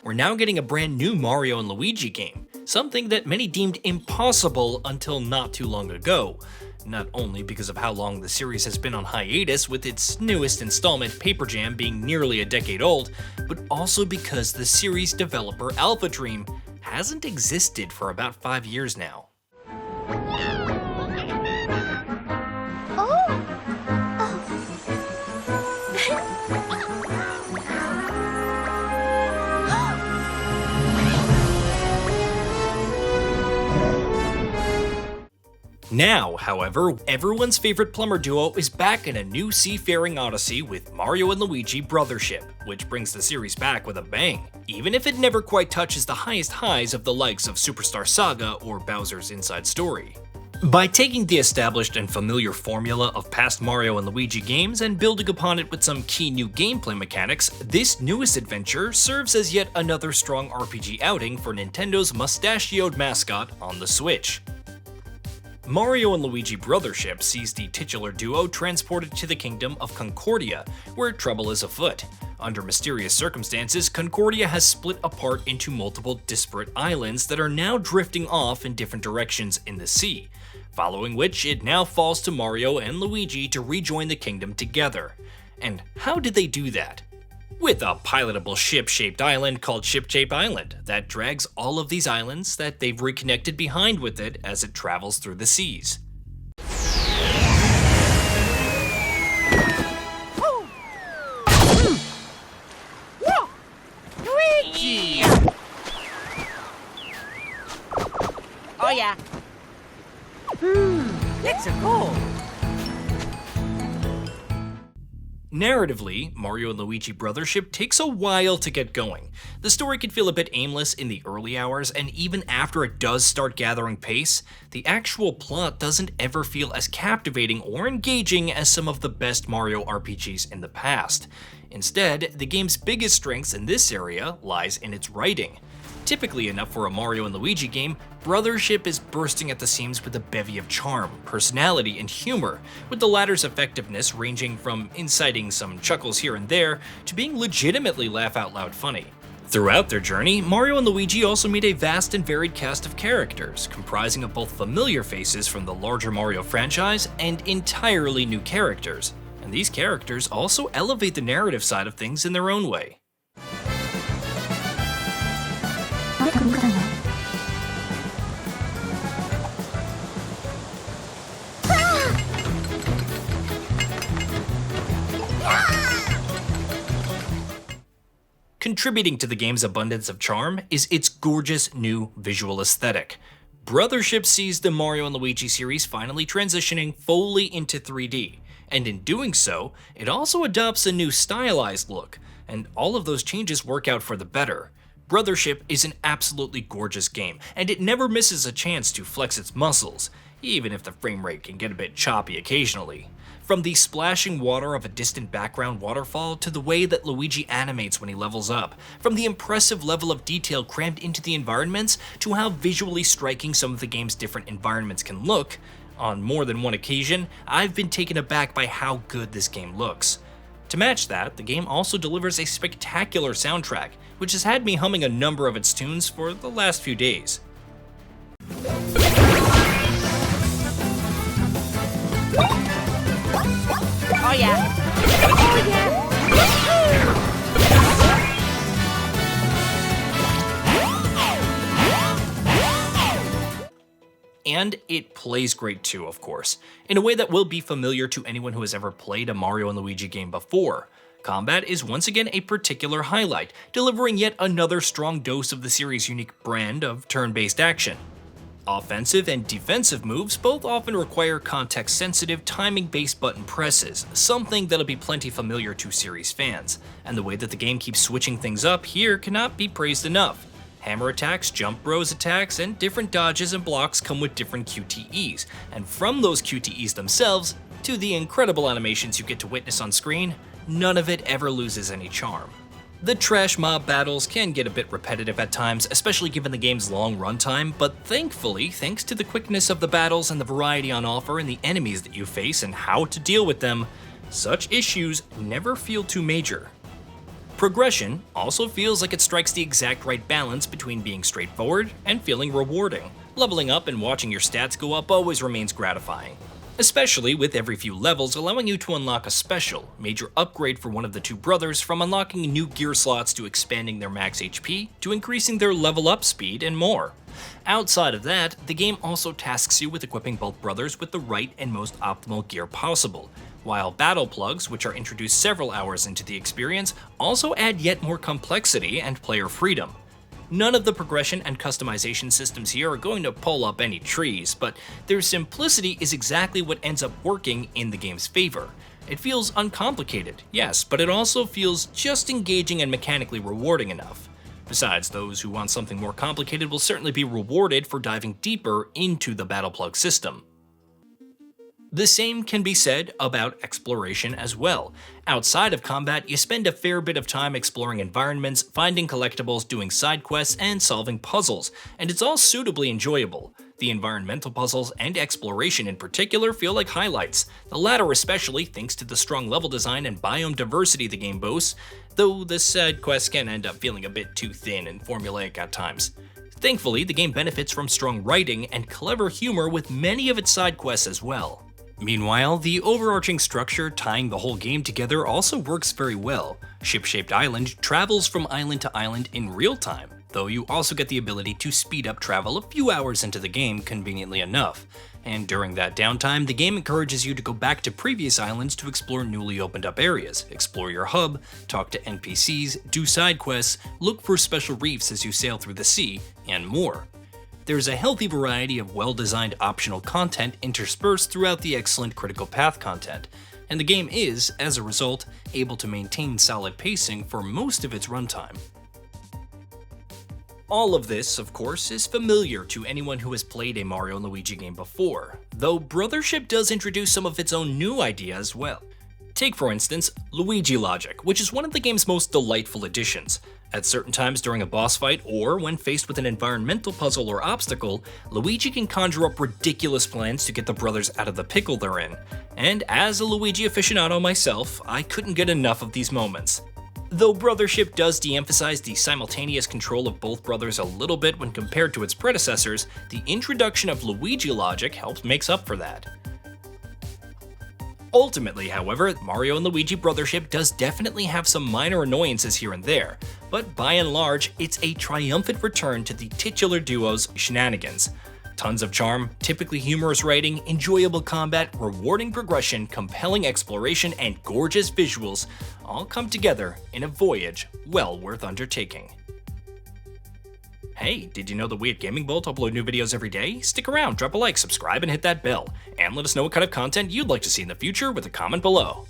we're now getting a brand new Mario and Luigi game, something that many deemed impossible until not too long ago. Not only because of how long the series has been on hiatus with its newest installment, Paper Jam, being nearly a decade old, but also because the series developer AlphaDream hasn't existed for about 5 years now. Now, however, everyone's favorite plumber duo is back in a new seafaring odyssey with Mario and Luigi Brothership, which brings the series back with a bang, even if it never quite touches the highest highs of the likes of Superstar Saga or Bowser's Inside Story. By taking the established and familiar formula of past Mario and Luigi games and building upon it with some key new gameplay mechanics, this newest adventure serves as yet another strong RPG outing for Nintendo's mustachioed mascot on the Switch. Mario and Luigi Brothership sees the titular duo transported to the kingdom of Concordia, where trouble is afoot. Under mysterious circumstances, Concordia has split apart into multiple disparate islands that are now drifting off in different directions in the sea, following which it now falls to Mario and Luigi to rejoin the kingdom together. And how did they do that? With a pilotable ship-shaped island called Ship-Shape Island that drags all of these islands that they've reconnected behind with it as it travels through the seas. Luigi! Oh yeah. Let's go. Narratively, Mario and Luigi Brothership takes a while to get going. The story can feel a bit aimless in the early hours, and even after it does start gathering pace, the actual plot doesn't ever feel as captivating or engaging as some of the best Mario RPGs in the past. Instead, the game's biggest strengths in this area lies in its writing. Typically enough for a Mario and Luigi game, Brothership is bursting at the seams with a bevy of charm, personality, and humor, with the latter's effectiveness ranging from inciting some chuckles here and there to being legitimately laugh-out-loud funny. Throughout their journey, Mario and Luigi also meet a vast and varied cast of characters, comprising of both familiar faces from the larger Mario franchise and entirely new characters, and these characters also elevate the narrative side of things in their own way. Contributing to the game's abundance of charm is its gorgeous new visual aesthetic. Brothership sees the Mario and Luigi series finally transitioning fully into 3D, and in doing so, it also adopts a new stylized look, and all of those changes work out for the better. Brothership is an absolutely gorgeous game, and it never misses a chance to flex its muscles, even if the frame rate can get a bit choppy occasionally. From the splashing water of a distant background waterfall to the way that Luigi animates when he levels up, from the impressive level of detail crammed into the environments to how visually striking some of the game's different environments can look, on more than one occasion, I've been taken aback by how good this game looks. To match that, the game also delivers a spectacular soundtrack, which has had me humming a number of its tunes for the last few days. Oh yeah. Oh yeah. And it plays great too, of course, in a way that will be familiar to anyone who has ever played a Mario and Luigi game before. Combat is once again a particular highlight, delivering yet another strong dose of the series' unique brand of turn-based action. Offensive and defensive moves both often require context-sensitive, timing-based button presses, something that'll be plenty familiar to series fans, and the way that the game keeps switching things up here cannot be praised enough. Hammer attacks, jump bros attacks, and different dodges and blocks come with different QTEs, and from those QTEs themselves, to the incredible animations you get to witness on screen, none of it ever loses any charm. The trash mob battles can get a bit repetitive at times, especially given the game's long runtime, but thankfully, thanks to the quickness of the battles and the variety on offer and the enemies that you face and how to deal with them, such issues never feel too major. Progression also feels like it strikes the exact right balance between being straightforward and feeling rewarding. Leveling up and watching your stats go up always remains gratifying, especially with every few levels allowing you to unlock a special, major upgrade for one of the two brothers, from unlocking new gear slots to expanding their max HP to increasing their level up speed and more. Outside of that, the game also tasks you with equipping both brothers with the right and most optimal gear possible, while battle plugs, which are introduced several hours into the experience, also add yet more complexity and player freedom. None of the progression and customization systems here are going to pull up any trees, but their simplicity is exactly what ends up working in the game's favor. It feels uncomplicated, yes, but it also feels just engaging and mechanically rewarding enough. Besides, those who want something more complicated will certainly be rewarded for diving deeper into the battle plug system. The same can be said about exploration as well. Outside of combat, you spend a fair bit of time exploring environments, finding collectibles, doing side quests, and solving puzzles, and it's all suitably enjoyable. The environmental puzzles and exploration in particular feel like highlights, the latter especially thanks to the strong level design and biome diversity the game boasts, though the side quests can end up feeling a bit too thin and formulaic at times. Thankfully, the game benefits from strong writing and clever humor with many of its side quests as well. Meanwhile, the overarching structure tying the whole game together also works very well. Ship-shaped Island travels from island to island in real time, though you also get the ability to speed up travel a few hours into the game conveniently enough. And during that downtime, the game encourages you to go back to previous islands to explore newly opened up areas, explore your hub, talk to NPCs, do side quests, look for special reefs as you sail through the sea, and more. There's a healthy variety of well-designed optional content interspersed throughout the excellent critical path content, and the game is, as a result, able to maintain solid pacing for most of its runtime. All of this, of course, is familiar to anyone who has played a Mario and Luigi game before, though Brothership does introduce some of its own new ideas as well. Take, for instance, Luigi Logic, which is one of the game's most delightful additions. At certain times during a boss fight, or when faced with an environmental puzzle or obstacle, Luigi can conjure up ridiculous plans to get the brothers out of the pickle they're in. And as a Luigi aficionado myself, I couldn't get enough of these moments. Though Brothership does de-emphasize the simultaneous control of both brothers a little bit when compared to its predecessors, the introduction of Luigi Logic helps makes up for that. Ultimately, however, Mario and Luigi Brothership does definitely have some minor annoyances here and there, but by and large, it's a triumphant return to the titular duo's shenanigans. Tons of charm, typically humorous writing, enjoyable combat, rewarding progression, compelling exploration, and gorgeous visuals all come together in a voyage well worth undertaking. Hey, did you know that we at Gaming Bolt upload new videos every day? Stick around, drop a like, subscribe, and hit that bell. And let us know what kind of content you'd like to see in the future with a comment below.